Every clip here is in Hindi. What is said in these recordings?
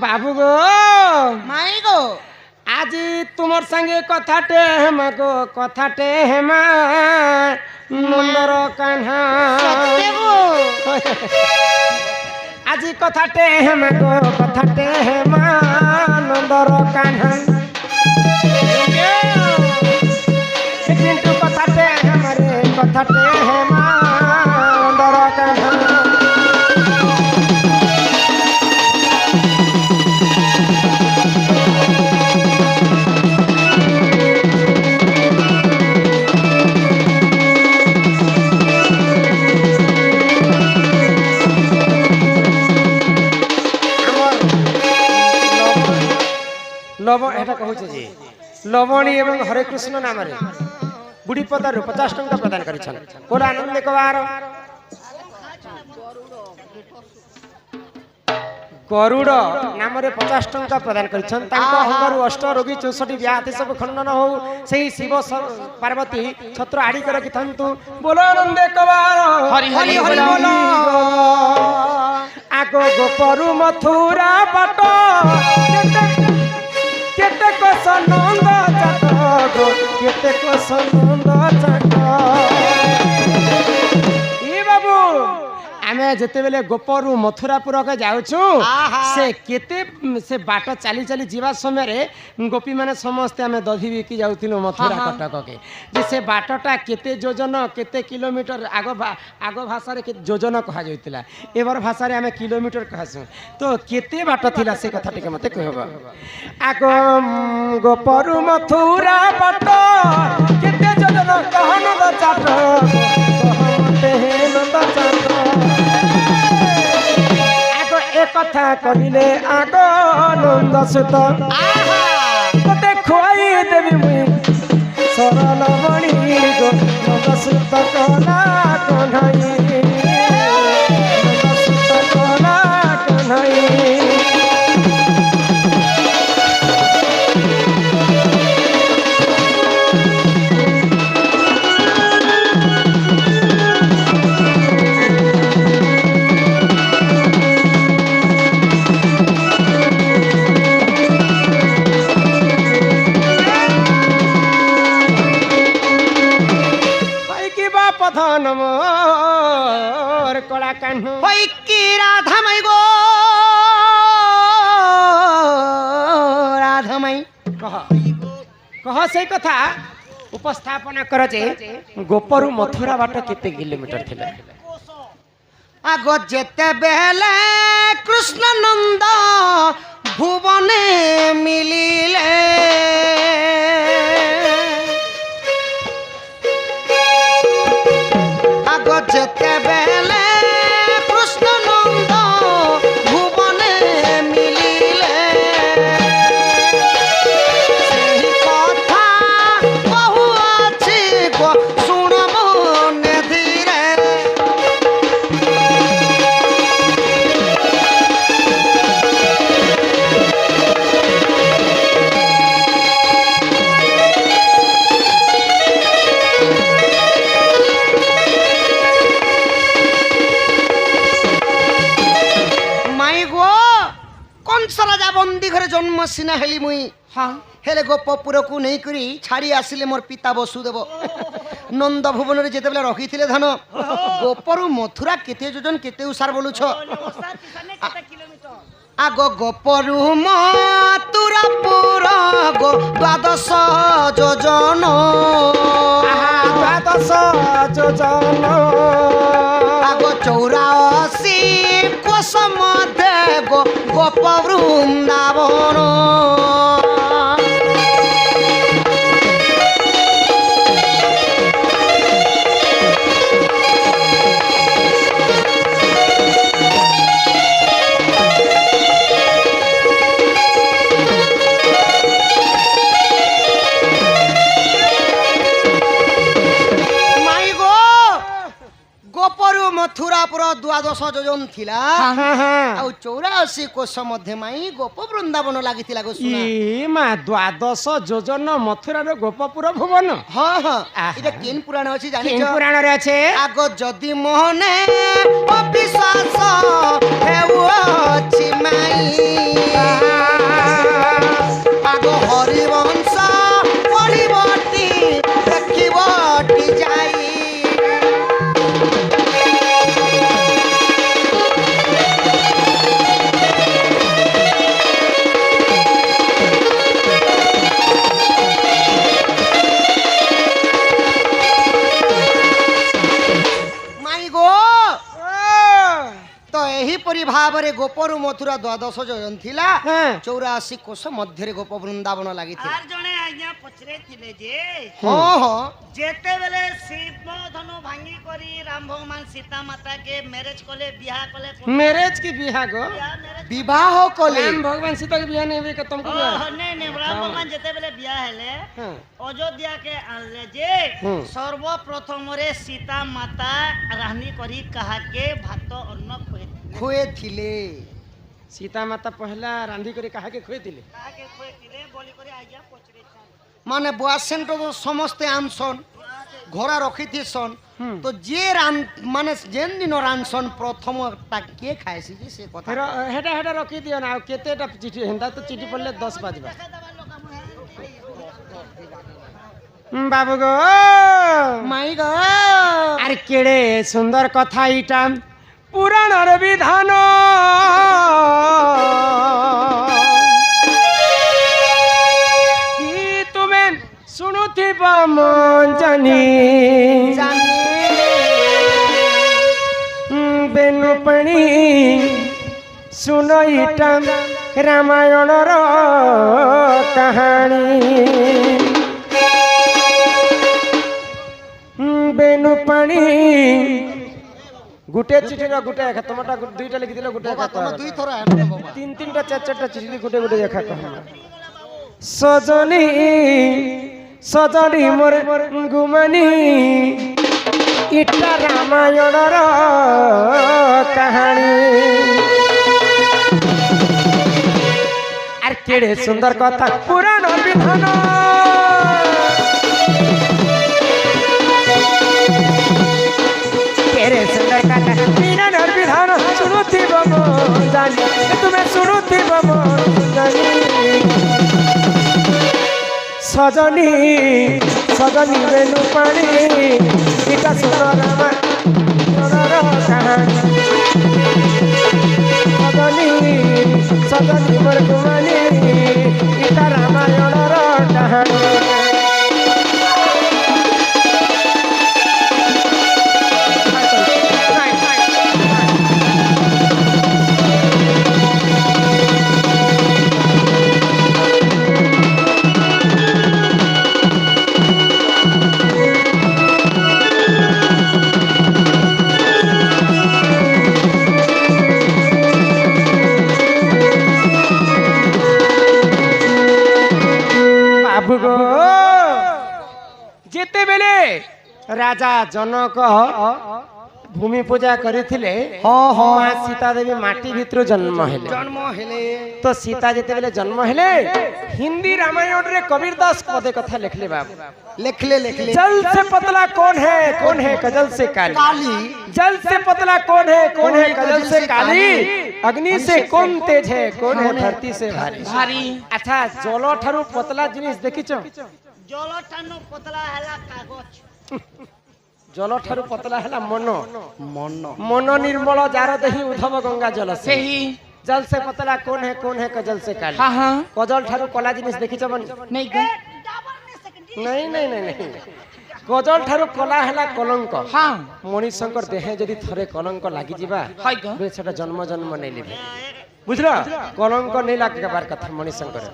বাবু গো মাই গো আজি তোমার সঙ্গে কথাটে হেমা গো কথাটে হেমা নন্দর কাহ্না আজি কথাটে হেমা গো কথাটে হেমা নন্দর কাহ্না কিন্তু কথাটে হেমারে কথাটে হেমা নন্দর কাহ্না এটা কହୁছে যে লবণী এবং হরে কৃষ্ণ নামে বুড়ি পদারু 50 টঙ্কা প্রদান করেছেন কোড়া আনন্দ কবার গরুড় নামে 50 টঙ্কা প্রদান করেছেন তাঙ্ক অঙ্গরু অষ্ট রোগী 64 ব্যাধি সব খণ্ডন হও সেই শিব পার্বতী ছত্র আড়িক রখিথান্তু বলো আনন্দ কবার হরি হরি হরি বল আগো গোপরু মথুরা বাট কেতে কোস নন্দ চাট গো কেতে কোস নন্দ চাট ই বাবু ଆମେ ଯେତେବେଳେ ଗୋପରୁ ମଥୁରାପୁରକୁ ଯାଉଛୁ ସେ କେତେ ସେ ବାଟ ଚାଲି ଚାଲି ଯିବା ସମୟରେ ଗୋପୀମାନେ ସମସ୍ତେ ଆମେ ଦଧି ବିକି ଯାଉଥିଲୁ ମଥୁରା କଟକକେ ଯେ ସେ ବାଟଟା କେତେ ଯୋଜନ କେତେ କିଲୋମିଟର ଆଗ ଭାଷାରେ ଯୋଜନ କୁହାଯାଉଥିଲା ଏବାର ଭାଷାରେ ଆମେ କିଲୋମିଟର କହାସୁଁ ତ କେତେ ବାଟ ଥିଲା ସେ କଥା ଟିକେ ମୋତେ କହିବ ଆଗ ଗୋପରୁ ମଥୁରା ବାଟ କେତେ ଯୋଜନ କହନନ୍ଦ ଚାଟ କହମତେ ନନ୍ଦ ଚାଟ কথা কহিলে আগ নন্দ সুত তোতে খুয়াই দেবি মুই সরল মণি গো নন্দ সুত কলা কন্হাই নন্দ সুত কলা কন্হাই নমর কলা কাহ্ন হই কি রাধামাই গো রাধামাই কহ কহ সেই কথা উপস্থাপনা কর যে গোপরু মথুরা বাট কেতে কিলোমিটার ଥିଲା আগ যেতেবেলে কৃষ্ণ নন্দ ভুবনে মিলিলে আগ যেতেবেলে কৃষ্ণ নন্দ ভুবনে মিলিলে সেই কথা বহু আছে গো শুণ মনে ধীরে রাজা বন্দী ঘরে জন্ম সিনা হেলি মুই হেলে গোপপুরকু নেই করি ছাড়ি আসিলে মোর পিতা বসুদেব নন্দ ভুবনের যেতেবেলে রখিলে ধন গোপরু মথুরা কেতে যোজন কেতে উসার বলুছ আগ গোপরু মথুরাপুর গো 12 যোজন 12 যোজন আগ 84 কোশ মধ্যে গো গোপ বৃন্দাবন মথুরাপুর 12 যোজন থিলা আউ 84 কোশ মধ্যে মাই গোপ বৃন্দাবন লাগিଥିଲା গো সুনা ই মা 12 যোজন মথুরার গোপপুর ভুবন হ্যাঁ হ্যাঁ এটা কেন পুরাণ আছে জানিছ কেন পুরাণ রে আছে আগ যদি মোহনে অবিশ্বাস ଏହିପରି ଭାବରେ ଗୋପରୁ ମଥୁରା ଦ୍ୱାଦଶ ଯୋଜନ ଥିଲା হ্যাঁ 84 କୋଶ ମଧ୍ୟରେ ଗୋପ ବୃନ୍ଦାବନ ଲାଗିଥିଲା আর জনে আজ্ঞা পচরেছিলে যে ହଁ ହଁ যেতেবেলে শিব ধনু ভাঙ্গি করি রাম ভগবান সীতা মাতাকে ম্যারেজ কলে বিবাহ কলে ম্যারেজ কি বিয়া গো ବିବାହ କଲେ রাম ভগবান সীতা के बियाह नहीं हुए कि तुमको बियाह রাম ভগবান যেতেবেলে বিবাহ হেলে হ্যাঁ অযোধ্যাকে আনলে যে হুম। সর্বপ্রথমরে সীতা মাতা রাহনি করি কাহাকে ভাত অন্ন খুয়ে ଖୁଏଥିଲେ सीता माता पहला रांधी करे कहा के खोई दिले কাহাকে খুয়েছিলে বলি করে আজ্ঞা পচরেছেন ମାନେ ବୟାସେଣ୍ଟ ତ ସମସ୍ତେ ଆନସନ୍ ଘୋଡ଼ା ରଖିଥିସନ୍ ହୁଁ। ତ ଯିଏ ମାନେ ଯେନ୍ ଦିନ ରାନ୍ଧସନ୍ ପ୍ରଥମଟା କିଏ ଖାଏସି ଯେ ସେ କଥା फिर हेडा हेडा रखी दियो ना केतेटा चिठी हेंदा तो चिठी पड़ले 10 बाजबा बाबू गो ମାଇ ଗ আরে কেড়ে সুন্দর কথা ইটা পুরাণর বিধান কি তুমি শুনুথিব মন জানি বেনু পাণি শুন ইটা রামায়ণর কাহাণী বেনু পাণি গুটে চিঠির গুটে একা তোমারটা দুইটা লিখি দিলে গুটে একা ତମେ ଦୁଇଥର ଆଣିବ ବାବା তিন তিনটা চার চারটা চিঠি গুটে গুটে একা কহ সজনী সজনী মোর গুমানি ইটা রামায়ণর কাহাণী আর কেড়ে সুন্দর কথা পুরাণ বিধান কেড়ে সুন্দর কথা পুরাণ বিধান শুনুথিব মন জানি তুমি শুনুথিব মন জানি সজনী সজনী বেনু পাণি ইটা সুন্দর রামায়ণর কাহাণী সজনী সজনী মোর গুমানি ইটা রামায়ণর কাহাণী বাবু গো যেতেবেলে রাজা জনক ভূমি পূজা করিଥିଲେ মা সীতা দেবী মাটি ভিতর জন্ম হেলে ଜନ୍ମ ହେଲେ তো সীতা যেতেবেলে জন্ম হেলে হিন্দি রামায়ণ রে কবীর দাস পদে কথা লিখলে বাবু ଲେଖିଲେ ଲେଖିଲେ जल से पतला कौन है कजल से काली କାଲି जल से पतला कौन है कजल से काली अग्नि से कौन तेज है कौन है धरती से भारी अच्छा जल ठारू पतला जिनिस देखिछ জল টানু পতলা হেলা কাগজ जल ठारू पतला हैला मन ମନ मन निर्मल जार दही उद्धव गंगा जल से जल से पतला कौन है कजल से काली कजल ठारू कला जिनिस देखिछ नहीं नहीं नहीं नहीं नहीं कजल ठारू कला हैला कलंक मनीषंकर देहे जदि थरे कलंक लागि जिबा बे सेटा जन्म जन्म नै लेबे बुझलो कलंक नै लागबार कथा मनीषंकर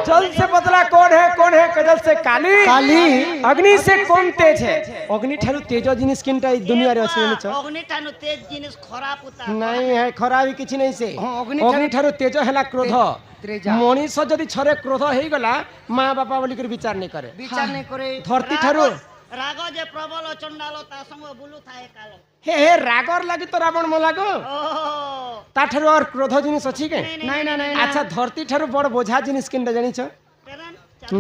जल से पतला कौन है कजल से काली काली अग्नि से कौन तेज है अग्नि ठारू तेज जिनिस किनटा ई दुनिया रे अछि जानिछ অগ্নি টানু তেজ জিনিস খরা পুতা नहीं है खराबी किछि नहीं से हाँ, अग्नि ठारू तेज हैला क्रोध त्रेजा। मनीष जदि छरे क्रोध हेई गला मां बापा बोली कर विचार नहीं करे ବିଚାର ନାଇଁ करे धरती ठारू রাগ যে প্রবল চন্ডাল তা সঙ্গ বুলু থাকে কাল हे रागर लागि तो रावण म लागो ও ता ठारू और क्रोध जिनिस अछि के ନାଇଁ ନାଇଁ ନାଇଁ अच्छा धरती ठारू बड़ बोझा जिनिस किनटा जानिछ কেন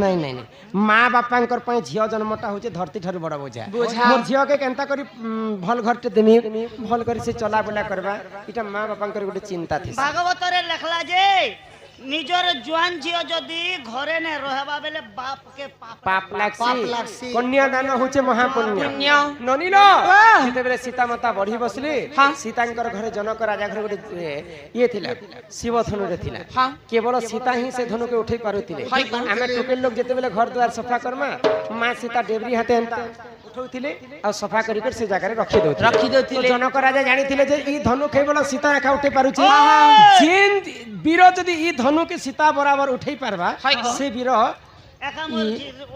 नहीं नहीं नहीं माँ बापांकर पई झियो जन्मटा होचे धरती ठारू बड़ बोझा मोर झियो के केनता करी भल घरटे देमी भल करी से चला बुला करबा इटा माँ बापांकर गोटे चिंता थी ভাগবতরে লেখলা যে নিজর জোয়ান ঝিও যদি ঘরে নে রহবা বেলে বাপ কে পাপ पाप पाप लागसी लागसी। कन्यादान होचे महापुण्य ननिलो जेतेबेले सीता माता बढ़ी बसली सीतांकर घरे जनक राजा घर गोटे ये थिला शिव धनु रे थिला केवल सीता ही से धनु के उठै पारुतिले आमे टोकेल लोग जेतेबेले घर द्वार सफा करमा मां सीता डेबरी हाते ଉଠଉଥିଲେ ଆଉ ସଫା କରି କରି ସେ ଜାଗାରେ ରଖି ଦଉଥିଲେ ରଖି ଦଉଥିଲେ। ତ ଜନକ ରାଜା ଜାଣିଥିଲେ ଯେ ଇ ଧନୁ କେବଳ ସୀତା ଏକା ଉଠେଇ ପାରୁଛି ଯେନ୍ ବୀର ଯଦି ଇ ଧନୁ କେ ସୀତା ବରାବର ଉଠେଇ ପାରବା ହାଇ ଗ। ସେ ବୀର একা মোর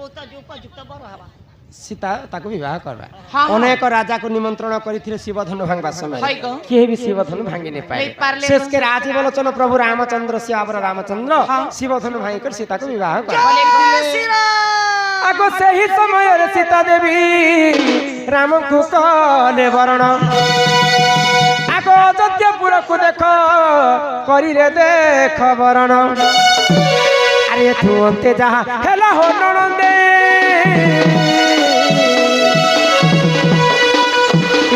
ওটা উপযুক্ত বড় হবা ସୀତା ତାକୁ ବିବାହ କରବା ହଁ, ହଁ। ଅନେକ ରାଜାକୁ ନିମନ୍ତ୍ରଣ କରିଥିଲେ ଶିବ ଧନୁ ଭାଙ୍ଗବା ହାଇ ସମୟରେ ଗ। କିଏ ବି ଶିବ ଧନୁ ଭାଙ୍ଗି ନି नहीं पारले শেষ কে রাজি বলোচন প্রভু রামচন্দ্র শ্যাবর রামচন্দ্র শিব ধনু ভাঙি করে সীতাକୁ বিবাহ করবা আগো ସେହି ସମୟରେ ସୀତା ଦେବୀ ରାମଙ୍କୁ କଲେ ବରଣ ଆଗ ଅଯୋଧ୍ୟାପୁରକୁ ଦେଖ କରିରେ ଦେଖ ବରଣ ଆରେ ଏଠୁ ଅନ୍ତେ ଯାହା ହେଲା ହୋ ନଣନ୍ଦେ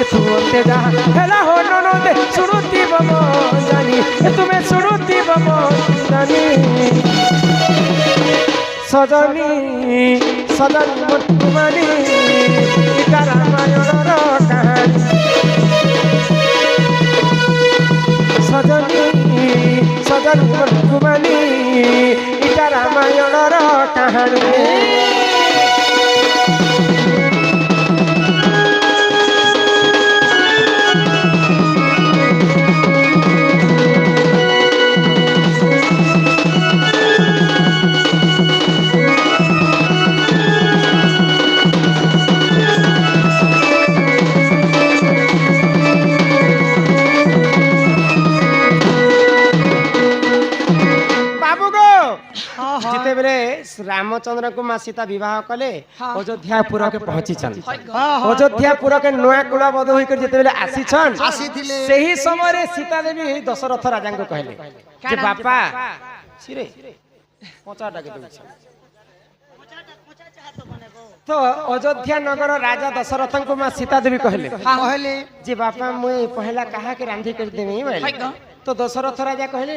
ଏଠୁ ଅନ୍ତେ ଯାହା ହେଲା ହୋ ନଣନ୍ଦେ ଶୁଣୁଥିବ ମୋ ଜାନି ତୁମେ ଶୁଣୁଥିବ ମୋ ଜାନି ସଜନୀ ସଜନୀ ମଟୁମାନି ଏଟା ରାମାୟଣର କାହାଣୀ ସଜନୀ ସଜନୀ ମଟୁମାନି ଏଟା ରାମାୟଣର କାହାଣୀ ଯେତେବେଳେ ରାମଚନ୍ଦ୍ରଙ୍କୁ ମା ସୀତା ବିବାହ କଲେ ଅଯୋଧ୍ୟାପୁରକେ ପହଞ୍ଚିଛନ୍ ଅଯୋଧ୍ୟାପୁରକେ ନୂଆ କୁଳ ବଧ ହୋଇକରି ଯେତେବେଳେ ଆସିଛନ୍ ଆସିଥିଲେ। ସେହି ସମୟରେ ସୀତା ଦେବୀ ଦଶରଥ ରାଜାଙ୍କୁ କହିଲେ ଯେ ବାପା ସିରେ ପଚାର ଡାକି ଦଉଛ ତ ଅଯୋଧ୍ୟା ନଗର ରାଜା ଦଶରଥଙ୍କୁ ମା ସୀତା ଦେବୀ କହିଲେ କହିଲେ ଯେ ବାପା ମୁଇଁ ପହିଲା କାହାକେ ରାନ୍ଧି କରି ଦେମି ବୋଇଲେ ତ ଦଶରଥ ରାଜା କହିଲେ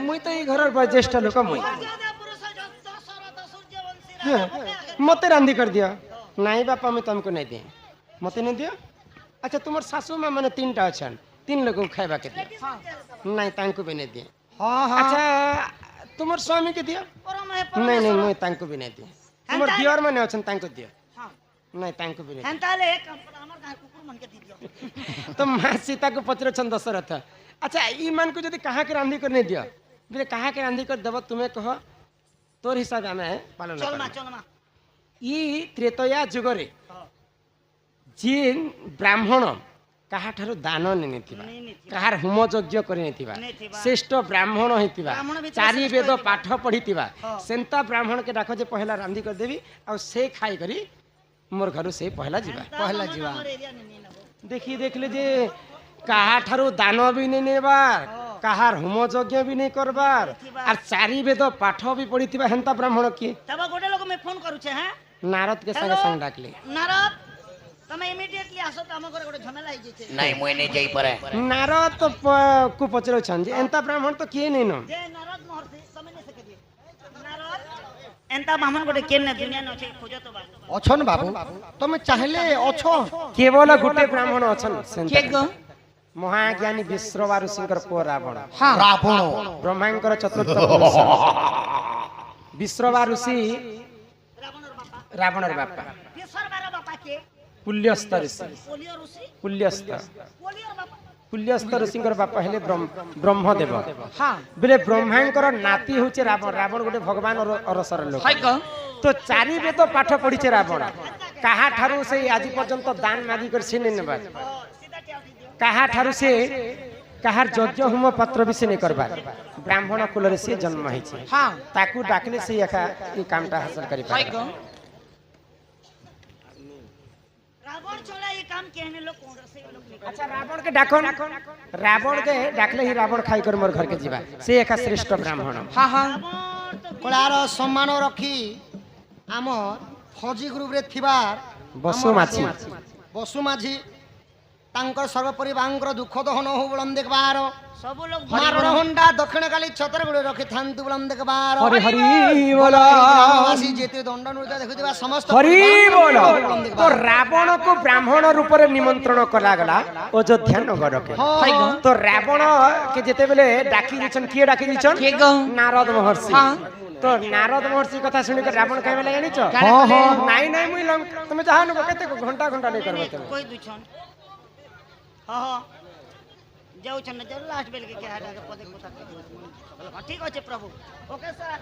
ମୁଇଁ ତ ଏଇ ଘରର ବୟୋଜ୍ୟେଷ୍ଠ ଲୋକ ମୁଇଁ मते रांधी कर दियो नहीं बापा मैं तुमको नहीं दिए मते नहीं दियो अच्छा तुम्हार सासू माँ मैंने 3टा अछन 3 लोगों को खाइबा के दियो नहीं तांको भी नहीं दिए हाँ हाँ अच्छा तुम्हार स्वामी के दियो नहीं नहीं मैं तांको भी नहीं दिए तुम्हार दियोर माने अछन तांको दियो नहीं तांको भी नहीं হেনতালে আমার গাঁ কুকুর মনকে দি দিও तो माँ सीता को पचरछन दशरथ अच्छा ई मान को यदि कहा के रांधी कर नहीं दियो बोले कहा के रांधी कर देव तुम्हें कह तोर हिसाब आमे पालन চল মা करब চল মা ই ତ୍ରେତୟା ଯୁଗରେ ଯିଏ ବ୍ରାହ୍ମଣ କାହାଠାରୁ ଦାନ ନେଇଥିବା କାହାର ହୋମ ଯଜ୍ଞ କରିନେଇଥିବା ଶ୍ରେଷ୍ଠ ବ୍ରାହ୍ମଣ ହେଇଥିବା ବ୍ରାହ୍ମଣ ଭିତରେ ଚାରି ଶ୍ରେଷ୍ଠ ବେଦ ହେଇଥିବା। ପାଠ ପଢିଥିବା ସେନ୍ତା ବ୍ରାହ୍ମଣକେ ଡାକ ଯେ ପହିଲା ରାନ୍ଧି କରିଦେବି ଆଉ ସେ ଖାଇ କରି ମୋର ଘରୁ ସେ ପହିଲା ଯିବା ପହିଲା ଯିବା আমার এরিয়া নি নেব ଦେଖି ଦେଖିଲେ ଯେ କାହାଠାରୁ ଦାନ ବି ନେଇ ନେବାର କାହାର ହୋମ ଯଜ୍ଞ ବି ନେଇ କରବାର আর ଚାରି ବେଦ ପାଠ ବି ପଢିଥିବା ହେନ୍ତା ବ୍ରାହ୍ମଣ କିଏ তবে গোটে লোক মে ফোন করুছে হ্যাঁ ନାରଦ କେ ସାଙ୍ଗେ ସାଙ୍ଗେ ଡାକଲେ নারদ তুমি ইমিডিয়েটলি আসো তো আমার ঘরে গোটে ঝামেলা হই যাইছে नहीं मुझे नहीं जाई परे ନାରଦ କୁ ପଚାରୁଛନ୍ ଯେ ଏନ୍ତା ବ୍ରାହ୍ମଣ ତ କିଏ ନେଇନ যে নারদ মহর্ষি তুমি নে সকে দিয়ে নারদ এন্তা ব্রাহ্মণ গোটে কেন না দুনিয়া নছে খোঁজো তো বাবু অছন বাবু তুমি চাইলে অছ କେବଳ ଗୋଟେ ବ୍ରାହ୍ମଣ ଅଛନ୍ ସେନ୍ତା। के गो ମହାଜ୍ଞାନୀ ବିଶ୍ରବା ଋଷିଙ୍କର ପୁଅ ରାବଣ রাবণ ବ୍ରହ୍ମାଙ୍କର ଚତୁର୍ଥ ପୁରୁଷ ବିଶ୍ରବା ଋଷି রাবণের বাবা ରାବଣର ବାପା বিশ্বরবার বাবা কে ପୁଲ୍ୟସ୍ତ ଋଷି পোলিও ঋষি ପୁଲ୍ୟସ୍ତ পোলিওর বাবা ପୁଲ୍ୟସ୍ତ ଋଷିଙ୍କର ବାପା ହେଲେ ବ୍ରହ୍ମଦେବ ବୋଲେ ବ୍ରହ୍ମାଙ୍କର ନାତି ହଉଛି ରାବଣ ରାବଣ ଗୋଟେ ଭଗବାନ ଅରସର ଲୋକ हाई गो ତ ଚାରି ବେଦ ପାଠ ପଢିଛେ ରାବଣ କାହାଠାରୁ ସେ ଆଜି ପର୍ଯ୍ୟନ୍ତ ଦାନ ମାଗି କରି ସେ ନେଇ ନେବା সিধাটি আউটি দিও କାହାଠାରୁ ସେ କାହାର ଯଜ୍ଞ ହୋମ ପତ୍ର ବି ସେ ନେଇ କରବା ବ୍ରାହ୍ମଣ କୁଳରେ ସେ ଜନ୍ମ ହେଇଛି हाँ ତାକୁ ଡାକିଲେ ସେ ଏକା ଏ କାମଟା ହାସଲ हाई କରିପାରିବ गो রাবণ চলে এই কাম কেনে লোক কোন সে লোক নিকট अच्छा रावण के डाकन रावण के डाकले ही रावण खाई कर मोर घर के जीवा से एका श्रेष्ठ ब्राह्मण हाँ हाँ রাবণ তো কলার সম্মান রখি আমার ফৌজি গ্রুপরে থিবার বসু মাছি বসু মাঝি তাঙ্কর সর্বপরিবারଙ୍କର দুঃখ দহন হো বলন দেখবার সবু লোক মারণ হন্ডা দক্ষিণ কালী ছতর গুড়ে রখি থান্তু বলন দেখবার हरि हरि बोल গ্রামবাসী যেতে দণ্ড নৃত্য দেখুଥିବା সমস্ত हरि बोल বলন तो দেখবার रावण को ब्राह्मण रूप रे निमंत्रण करा गला अयोध्या नगर के हाई गो तो रावण के जेते बेले डाकी दिछन किए डाकी दिछन के गो नारद महर्षि हाँ तो नारद महर्षि कथा सुनी कर रावण कहबे लागे जानिछ हाँ, हाँ। नहीं नहीं मुई तुमे जहां न केते घंटा घंटा नहीं करबो तुमे कोई दुछन हाँ जाऊ छन जाऊ लास्ट बेल के क्या है पदे कोता ठीक আছে प्रभु ओके सर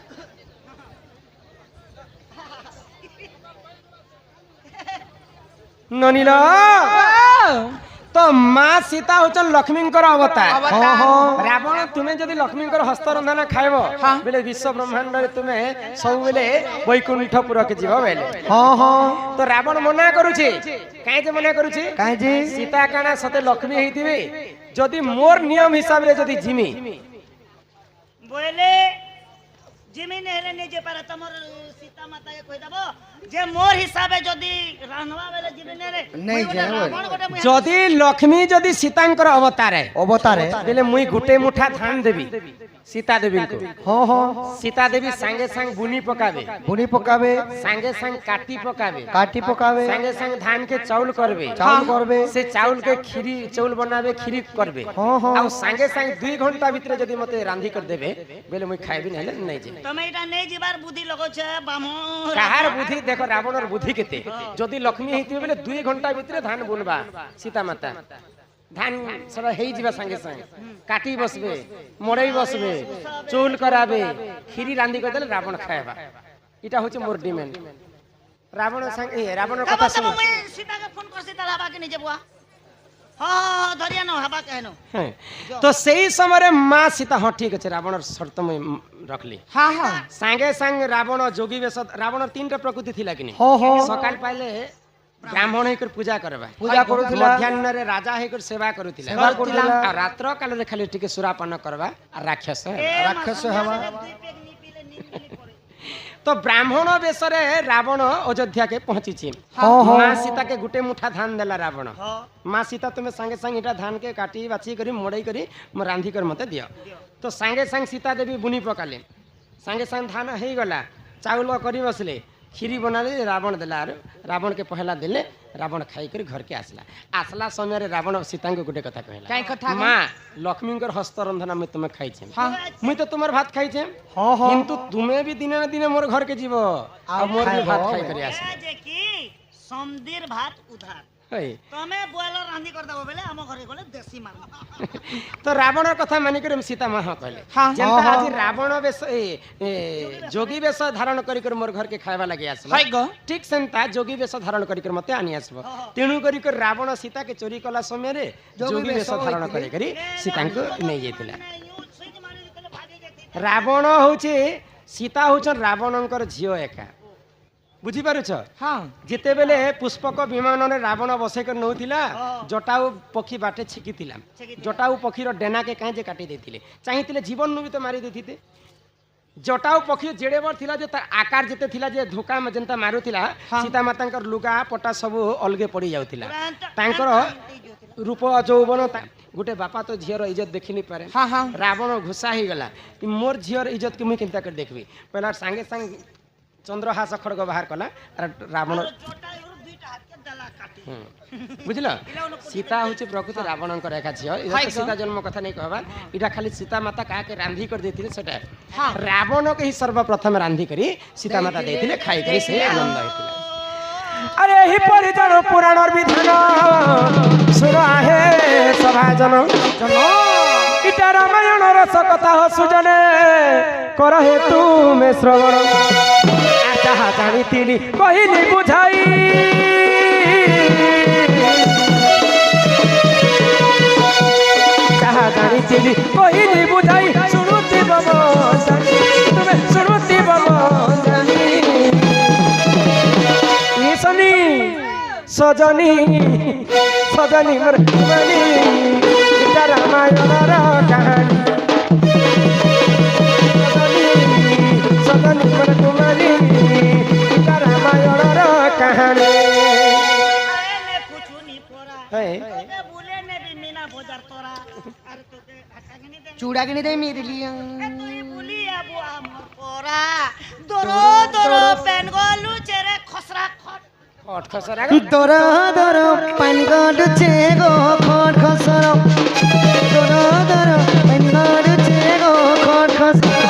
ननीला तो माँ सीता होचन लक्ष्मींकर अवतार रावण तुम्हें जदि लक्ष्मींकर हस्तरंधन खाइब बेले विश्व ब्रह्मांड रे तुम्हें सब बेले वैकुंठपुर के जीव बेले हाँ हाँ तो रावण मना करूछे काहे जे मना करूछे काहे जे सीता काना सते लक्ष्मी हेतिबे जदि मोर नियम हिसाब रे जदि जिमी बोले जिमी नेहले ने जे पारे तमर सीता माता के कहि दबो जे मोर हिसाबे जदी रानवा बेले जिमी नेरे नहीं जाए जदि लक्ष्मी जदि सीतांकर अवतार है अवतार है बेले मुई गुटे मुठा धान देबी सीता देवी को हाँ हाँ सीता देवी संगे संग बुनी पकाबे बुनी पकावे संगे संग काटी पकाबे काटी पकावे संगे संग धान के चाउल करबे चाउल करबे से चाउल के खीरी चाउल बनाबे खीरी करबे हाँ हाँ आ संगे संग 2 घंटा भीतर जदि मते रांधी कर देबे बेले मुई खाइबी नहले नहीं जे तमे एटा नै जिबार बुद्धि लगो छे बामो काहार बुद्धि देखो रावणर बुद्धि केते जदि लक्ष्मी हेतिबे बेले 2 घंटा भीतर धान बुनबा सीता माता धान सब हेई जीवा संगे संग काटी बसबे मोड़ई बसबे चौल कराबे खीरी रांधी कर देले रावण खाएबा इटा होचे मोर डिमांड रावण संग ए रावण कथा सुन सीता के फोन कर सीता हवा के नहीं जेबुआ हां धरिया न हवा कहनो तो सही समय रे मां सीता हां ठीक है रावण शर्त में रखली हाँ हाँ संगे संग रावण जोगी वेश रावण 3 टा प्रकृति थिला कि नहीं हाँ हाँ सकाल पहले ब्राह्मण हेकर पूजा करबा पूजा करूथिला मध्याह्न रे राजा हेकर सेवा करूथिला सेवा करूथिला। आ रात्र काल रे खाली टिके सुरापान करबा आ राक्षस राक्षस हवा तो ब्राह्मण वेश रे रावण अयोध्या के पहुंची छी हाँ, हाँ। मां सीता के गुटे मुठा धान देला रावण मां सीता तुम्हें संगे संग इटा धान के काटी बाची करी मोड़ई करी म रांधी कर मते दियो तो संगे संग सीता देवी बुनी पकाले संगे संग धान हेई गला चाउल करी बसले खीरी बनाले रावण देला रावण के पहला देले रावण खाई कर घर के आसला समय रे रावण सीता के गुटे कथा कहला काई कथा मां लक्ष्मींकर हस्तरंधन में तुम खाई छे मुई तो तुमर भात खाई छे हाँ हाँ किंतु तुम्हें भी दिने न दिने मोर घर के जीव आ मोर भी भात खाई करे आस जे की समदीर भात उधार तमे बॉयलर रांधी कर दबो बेले हम घरे गले देसी मांग तो रावण कथा मानि कर सीता मां कहले हाँ, जेंता हाँ, आज रावण वेश जोगी वेश धारण करी कर मोर घर के खाइबा लागि आसला ठीक सेंता जोगी वेश धारण करी कर मते आनी आसबो तेनु करी कर रावण सीता के चोरी कला समय रे जोगी वेश धारण करी करी सीता को नै जेतिला रावण होचे सीता होचन रावणंकर झियो एका बुझी पारुछ हाँ जिते बेले पुष्पक विमान रे रावण बसेकर नौथिला जटाऊ पक्षी बाटे छिकिथिला जटाऊ पक्षीर डेना के काहे जे काटी देथिले चाहिथिले जीवन नु भी तो मारी देथिते जटाऊ पक्षी जेड़े बर थिला जे तार आकार जेते थिला जे धोका में जनता मारुथिला सीता मातांकर लुगा पटा सब अलगे पड़ी जाउथिला तांकर रूप जौवन गुटे बापा तो झियर इज्जत देखि नहीं पारे हाँ हाँ रावण घुसा ही गला मोर झियर इज्जत के मुई केनता कर देखबी पहला संगे संग चंद्रहास खड़ग बाहर कला रावण बुझल सीता हूँ प्रकृति रावण रेखा झील सीता जन्म कथा नहीं कहबा इटा खाली सीता माता का के रांधी कर देथिले सेटा रावण के ही सर्वप्रथम रांधी करी सीता माता देथिले खाई करी से आनंद होइतिले अरे ही परिजन पुराण विधान सुरा है सभाजन इटा रामायण रस कथा सुजने कर हे तुमे श्रवण जहाँ जानी कहली बुझाई जहाँ जानी कहली बुझाई शुणुती तुम्हें शुणुती सनी सजनी सजनी मोर रामायण कहानी सजनी मोर कुमारी रामायण कहानी चूड़ा के नहीं दे मेरे लिए दरो दरो पेन गोलू चेरे खसरा खट खसरा दरो दरो पेन गोलू चेगो खट खसरा दरो दरो पेन गोलू चेगो खट खसरा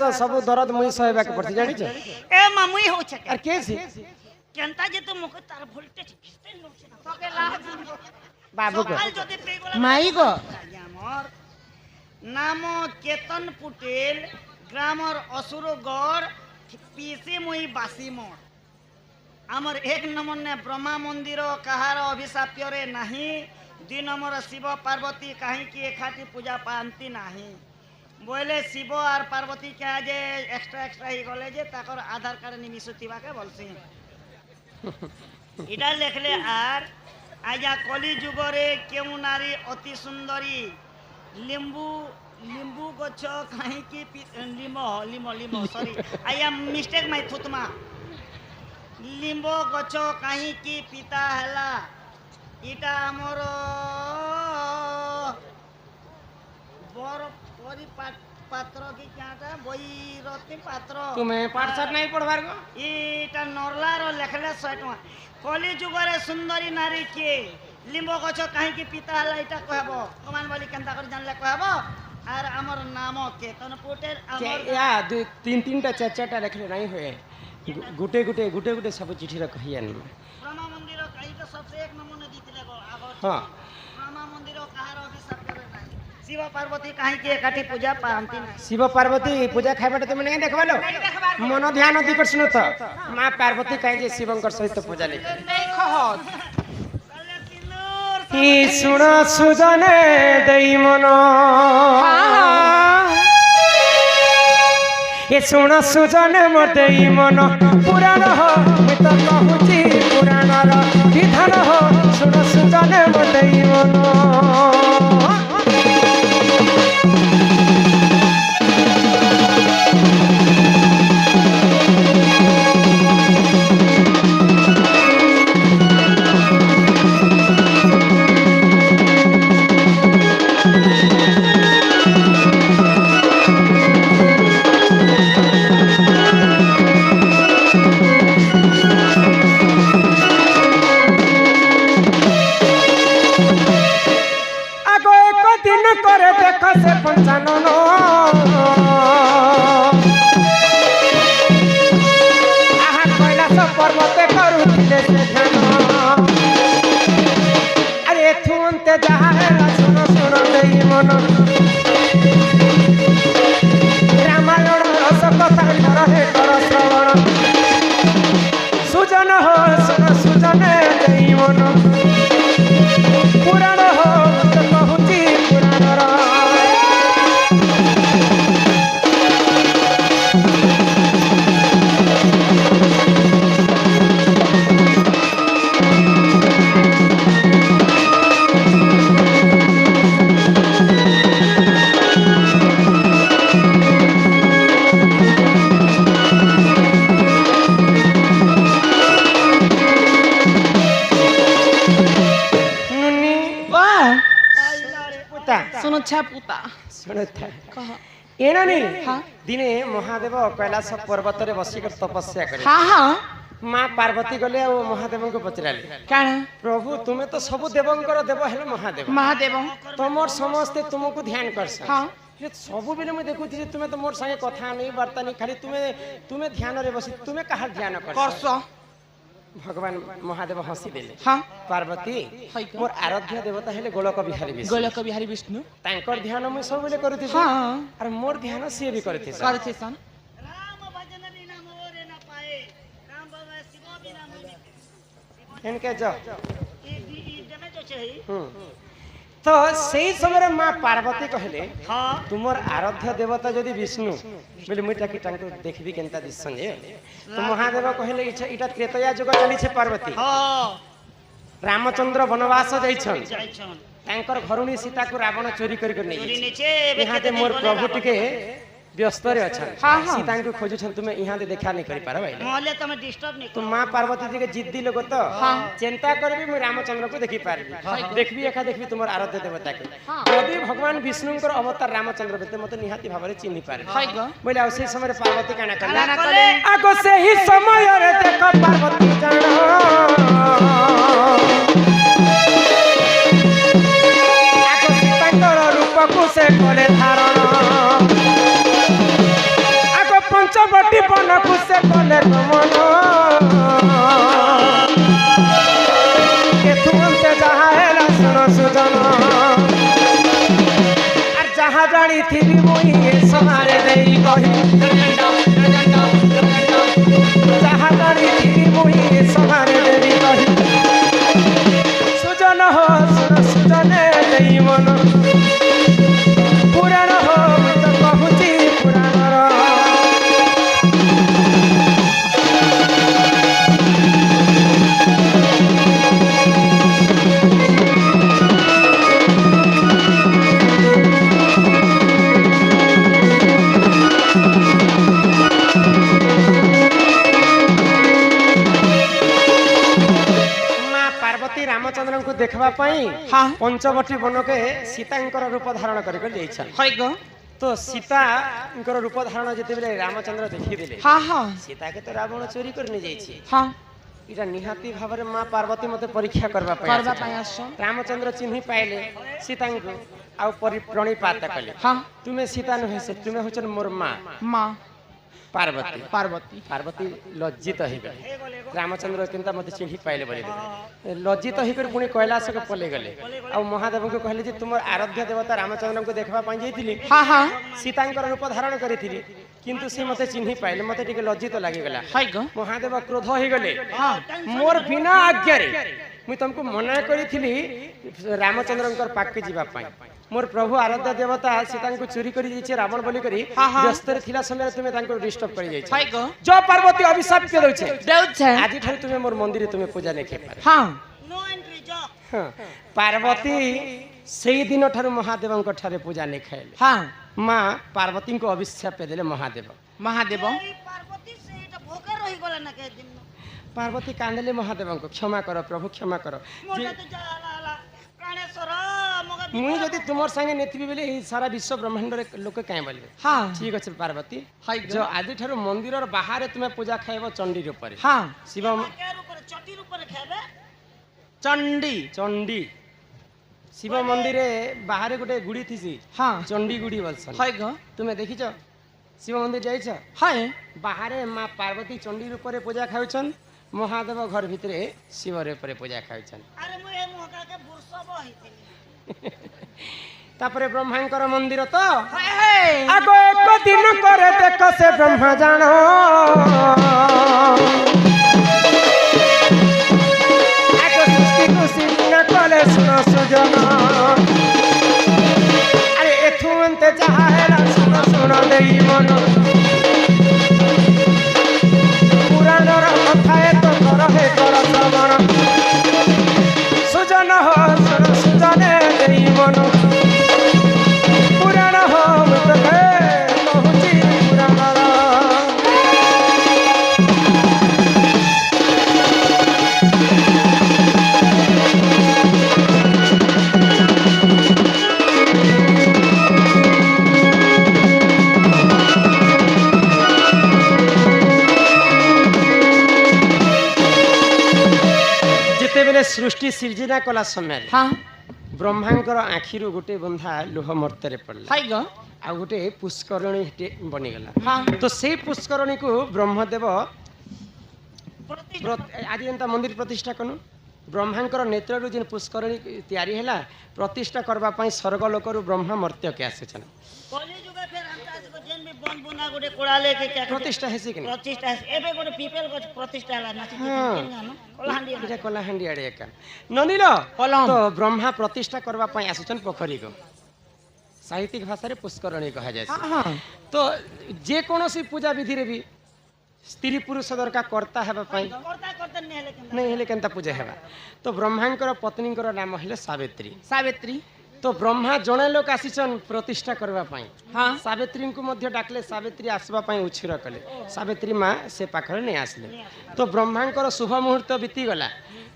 ଚାଷ ସବୁ ଦରଦ ମୁଇଁ ସହିବାକୁ ପଡୁଛି ଜାଣିଛ ए मामुई हो छके ଆର କେ ସେ केनता जे तो मुख तार वोल्टेज घिसते नोच ना तके लाग बाबू को सकाल जदि पेगोला माई गो मोर नाम केतन पुटेल ग्रामर असुरगढ़ पीसी मुई बासी मोर आमर एक नंबर ने ब्रह्मा मंदिर कहार अभिशाप्य रे नहीं दुई नंबर शिव पार्वती कहीं की एकाठी पूजा पाती नहीं बोले शिव और पार्वती क्या जे एक्स्ट्रा एक्स्ट्रा ही गले जे ताकर आधार कार्ड निमिषुतिबा के बोलसी इटा लेखले आर आजा कली जुगरे केउ नारी अति सुंदरी लिंबू लिंबू गछ कहीं की लिमो लिमो लिमो sorry I am mistake my थुतमा लिंबो गछ कहीं की पिता हैला इटा हमर बर परि पात्र की क्याटा बईरती पात्र तुम्हें पाठ साठ नहीं पढ़वार को इटा नरला रो लेखले 100 टका कली जुगरे सुंदरी नारी के लिंबो गछ कहीं की पिता हैला इटा कहबो कमान बोली केनता कर जानले कहबो आर हमर नाम केतन पुटेल हमर या दो तीन तीन टा चार चार टा लिखले नहीं हुए गुटे गुटे गुटे गुटे सब चिट्ठी रा कहिया नहीं ब्रह्मा मंदिर कहीं तो सबसे एक नमूने दीतिले गो आगो हां ब्रह्मा मंदिर कहार अभिशाप करे नाही शिव पार्वती कहीं की एकाठी पूजा पाती नहीं शिव पार्वती पूजा खाइबाटे तुम नहीं देखबालो मन ध्यान दी कर सुनो तो मां पार्वती कहे जे शिवंकर सहित पूजा ले कले सिंदूर ई सुण सुजने देई मन ए सुण सुजने मोर देई मन पुराण हो मैं तो कहूची पुराण रो विधान हो सुण सुजने मोर देई मन करे देख से पंचानन आहा कैलाश पर्वते करुथिले से ध्यान अरे थुनते जहारे सुन सुन देई मन रामायण रस कथा रहे कर श्रवण सुजन हो सुन सुजन देई मन पुराण हो तो कहूची पुराण रा सुनो छापुता सुनता कह एना नहीं हाँ दिने महादेव कैलाश पर्वत रे बसिकर तपस्या करे हाँ हाँ माँ पार्वती गले और महादेव को पचराले काण प्रभु तुम्हें तो सब देवंकर देव हेलो महादेव महादेव तुमर समस्ते तुमको ध्यान कर हाँ सब बेले मैं देखुथि तुम्हें तो मोर संगे कथा नहीं वार्ता नहीं खाली तुम्हें ध्यान रे बसी तुम्हें कहा ध्यान कर करस भगवान महादेव हसी देले हाँ पार्वती मोर आराध्य देवता हेले गोलक बिहारी विष्णु गोलक बिहारी विष्णु तांकर ध्यान मुई सब बेले करूथि हाँ और मोर ध्यान से भी करथि करथे सन राम भजन बिना मोरे न पाए राम बाबा शिव बिना मोरे इनके जो ई देवे जो छै तो सही समय माँ पार्वती कहले हां तुमर आराध्य देवता जदि विष्णु बोले मुई ताकि तांको देखबी केनता दिसन जे तो महादेव कहले इटा त्रेतया जुग चली छे पार्वती हां रामचंद्र वनवास जाइछन जाइछन तांकर घरुणी सीता को रावण चोरी कर चोरी नहीं नेचे यहाँ दे मोर प्रभु टिके व्यस्त रे अच्छा हाँ, हाँ। सीता को खोजु छन तुमे यहाँ दे देखा नहीं करि पार भाई मोहल्ले तमे डिस्टर्ब नहीं तो माँ पार्वती जी के जिद्दी लोग तो चिंता करबी मैं रामचंद्र को देखी पारबी देखबी एका देखबी तुमर आराध्य देवता के यदि भगवान विष्णु अवतार रामचंद्र बेते मते निहाती भाବରେ चिन्हि पारे हाय गो बोले आ से समय पार्वती काना काना कला कले आगो से ही समय रे देख पार्वती जानो आगो सीतांकर रूप को से करे धारण কলে গমন কেথুমন্তে যাহা হেলা শুণ সুজন আর যাহা জানিথিবি মুই এ সমারে দেই কহি যাহা জানিথিবি মুই এ সমারে দেই কহি সুজন হো শুণ সুজনে দেই মন পুরাণ হো মুই তো কহুছি পুরাণর ରାମଚନ୍ଦ୍ରଙ୍କୁ ଦେଖିବା ପାଇଁ ପଞ୍ଚବଟୀ ବନକେ ସୀତାଙ୍କର ରୂପ ଧାରଣ କରି ଯାଇଛନ୍ ତ ସୀତାଙ୍କର ରୂପ ଧାରଣ ଯେତେବେଳେ ରାମଚନ୍ଦ୍ର ଦେଖିଦେଲେ ସୀତାକେ ତ ରାବଣ ଚୋରି କରି ନେଇଯାଇଛି ଏଇଟା ନିହାତି ଭାବରେ ମା ପାର୍ବତୀ ମତେ ପରୀକ୍ଷା କରିବା ପାଇଁ ରାମଚନ୍ଦ୍ର ଚିହ୍ନି ପାଇଲେ ସୀତାଙ୍କୁ ଆଉ ପ୍ରଣିପାତ କଲେ ତୁମେ ସୀତା ନୁହେଁ ସେ ତୁମେ ହଉଛ ମୋର ମା ପାର୍ବତୀ ପାର୍ବତୀ ପାର୍ବତୀ ଲଜ୍ଜିତ ହେଇଗଲେ ରାମଚନ୍ଦ୍ର କେନ୍ତା ମତେ ଚିହ୍ନି ପାଇଲେ ବୋଲି ଲଜ୍ଜିତ ହେଇକରି ପୁଣି କୈଳାସକୁ ପଳେଇ ଗଲେ ଆଉ ମହାଦେବଙ୍କୁ କହିଲେ ଯେ ତୁମର ଆରାଧ୍ୟ ଦେବତା ରାମଚନ୍ଦ୍ରଙ୍କୁ ଦେଖିବା ପାଇଁ ଯାଇଥିଲି ସୀତାଙ୍କର ରୂପ ଧାରଣ କରିଥିଲି କିନ୍ତୁ ସେ ମତେ ଚିହ୍ନି ପାଇଲେ ମତେ ଟିକେ ଲଜ୍ଜିତ ଲାଗିଗଲା ମହାଦେବ କ୍ରୋଧ ହେଇଗଲେ ମୋର ବିନା ଆଜ୍ଞାରେ ମୁଇଁ ତମକୁ ମନା କରିଥିଲି ରାମଚନ୍ଦ୍ରଙ୍କର ପାଖକୁ ଯିବା ପାଇଁ मोर प्रभु आराध्य देवता सीता को चोरी कर रावण बोली व्यस्त थिला समय तुम डिस्टर्ब कर जो पार्वती अभिशाप के दउछे आज ठार तुम मोर मंदिर तुम पूजा नहीं कर पारे नो एंट्री जो पार्वती सेई दिन ठार महादेव ठारे पूजा नहीं खाइले मां पार्वती को अभिशाप देले महादेव पार्वती से एटा भोका रही गला ना के दिन पार्वती कांदले महादेव को क्षमा करो प्रभु क्षमा करो मोटा तो जाला प्राणेश्वर मुई जदि तुमर संगे नेथिबी बेले सारा विश्व ब्रह्मांड रे लोक काहे बोलबे ठीक अछि पार्वती जो आदि ठारो मंदिर र बाहर तुमे पूजा खाइबो चंडी रे ऊपर शिव के ऊपर चटी ऊपर खाबे चंडी शिव मंदिर बाहर गोटे गुड़ी थीसी चंडी गुड़ी बोलसन तुमे देखिछ शिव मंदिर जाइछ बाहर मां पार्वती चंडी ऊपर पूजा खाउछन महादेव घर भितरे शिव रे ऊपर पूजा खाउछन अरे मुए मोका के बुरसब हितिनी तापरे ब्रह्मांकर मंदिर तो आगो एक दिन करे देख से ब्रह्मा जानो आगो सृष्टि को सिंह कले सुनो सुजन अरे एथु अंते चाहेला सुनो सुनो देई मन पुराणर कथा तो करहे कर श्रवण सुजन हो सुनो सुजने देई मन पुराण हो मुतके कहूची पुराणर जेतेबेले सृष्टि सृजना कला समय ब्रह्मांकर आखिरु गोटे बंधा लुह मर्तरे पड़ला आ गोटे पुष्करणी बनीगला तो से पुष्करणी को ब्रह्मदेव आज एंता मंदिर प्रतिष्ठा कनु ब्रह्मांकर नेत्रु जेन पुष्करणी तैयारी हैला प्रतिष्ठा करबा पई स्वर्ग लोकरु ब्रह्मा मर्त्य के आसेछन कली जुगा फेर हमता को जेन भी बन बुना गोटे कोड़ाले के क्या प्रतिष्ठा हेसी कि प्रतिष्ठा एबे गोटे पीपल को प्रतिष्ठा ला नाची कोलाहांडी एटा कोलाहांडी आड़े एका ननिल तो ब्रह्मा प्रतिष्ठा करबा पई आसेछन पोखरी को साहित्यिक भाषा रे पुष्करणी कहा जाय तो जे कोनोसी पूजा विधि रे भी स्त्री पुरुष दरकार करता हेबा पई करता नहीं हेले केनता पूजा हेबा तो ब्रह्मांकर पत्नीकर नाम हेले सावित्री तो ब्रह्मा जणे लोक आसीछन प्रतिष्ठा करबा पई सावित्री को मध्य डाकले सावित्री आसबा पई उछिर कले सावित्री मां से पाखरे नहीं आसले तो ब्रह्मांकर शुभ मुहूर्त बीती गला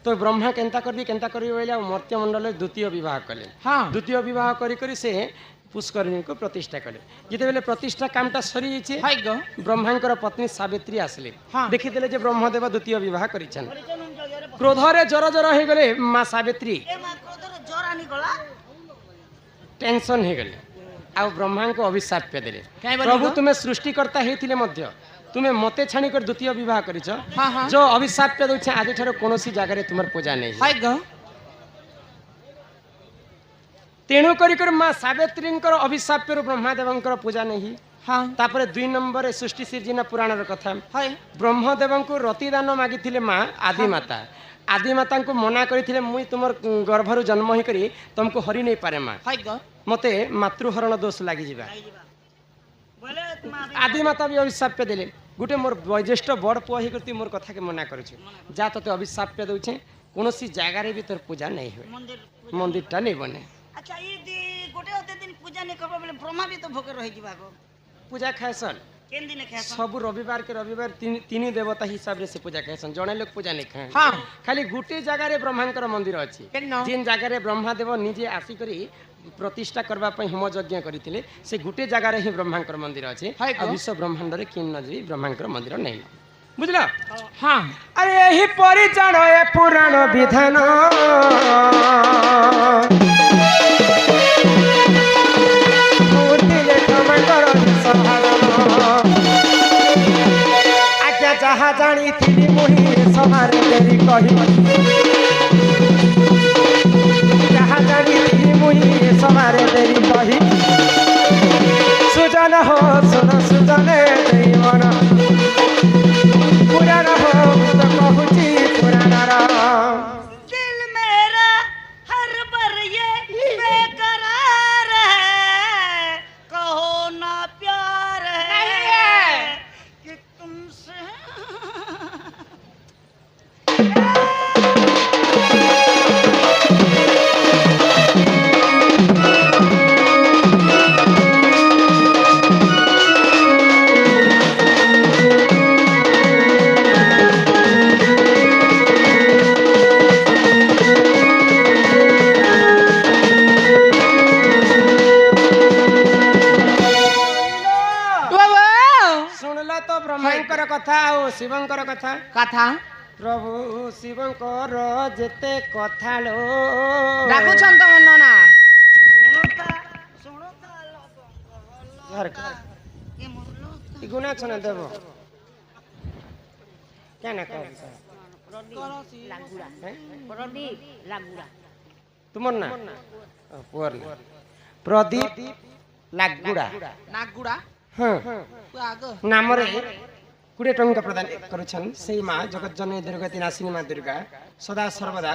तो ब्रह्मा केनता करबी बोले मर्त्य मंडल द्वितीय विवाह कले द्वितीय विवाह करी करी से पुष्करणी को प्रतिष्ठा कले जिते बेले प्रतिष्ठा कामटा सरी जाइछे ब्रह्मांकर पत्नी सावित्री आसले देखिदेले जे ब्रह्मदेव द्वितीय विवाह करिछन क्रोधरे जर जर हे गले मां सावित्री टेंशन हे गले आ ब्रह्मा को अभिशाप पे देले प्रभु तुम्हें सृष्टिकर्ता हेतिले मध्य तुमे मते छाणी कर द्वितीय विवाह करिछ हाँ हाँ जो अभिशाप पे दउछ आज ठारो कोनोसी जगह रे तुमर पूजा नहीं हाय ग तेणु कर माँ सावित्री अभिशाप पे ब्रह्मादेव पूजा नहीं हाँ तापर 2 नंबर रे सृष्टि सिर्जना पुराण कथा हाय ब्रह्मदेव को रतिदान मागी माँ आदिमाता आदिमाता को मना करथिले मुई तुमर गर्भरु जन्म ही करी तुमको हरि नहीं पारे माँ हाय ग मते मातृहरण दोष लागी जिबा बोले तुम्हारी आदिमाता भी अभिशाप पे देले गुटे मोर वैज्येष्ठ बड़ पुआ ही करती मोर कथा के मना करूछ जा तते अभिशाप पे दउछे कोनोसी जागा रे भी तोर पूजा नहीं होय मंदिर मंदिरटा नहीं बने अच्छा ये गोटे होते दिन पूजा नहीं करबा बोले ब्रह्मा भी तो भोगे रही जीवा को पूजा खाएसन केन दिन खाए सब रविवार के रविवार तीन देवता हिसाब रे से पूजा खाएसन जणे लोग पूजा नहीं खाए हाँ खाली गुटे जगह रे ब्रह्मांकर मंदिर अछि केन जिन जगह रे ब्रह्मादेव निजे आसी करी प्रतिष्ठा करबा पई होम यज्ञ करिथिले से गुटे जगह रे ही ब्रह्मांकर मंदिर अछि हाय आ गो। विश्व ब्रह्मांड रे किन नजरी ब्रह्मांकर मंदिर नहीं बुझला हाँ अरे यही परिचय ए पुराण विधान मूर्ति लेखमा करो संभालन आज्ञा जहाँ जानी थी मुही समारे देरी कही जहाँ जानी थी मुही समारे देरी कही सुजन हो सुन सुजने देई मन पुराण हो तो कहूची पुराण दिल मेरा हर बर ये बेकरार है कहो ना प्यार है कि तुमसे शुणल तो ब्रह्मांकर कथा और शिवंकर कथा कथा प्रभु शिवंकर जेते कथा लो डाकुछन तो मन ना सुनता ये मुरलो गुना छने देव क्या ना कर तुमर ना पुअर ना प्रदीप लागुड़ा नागुड़ा हाँ आग नाम रे 20 टंका प्रदान करुछन सेई माँ जगत जननी दुर्गा 3 आसिनी माँ दुर्गा सदा सर्वदा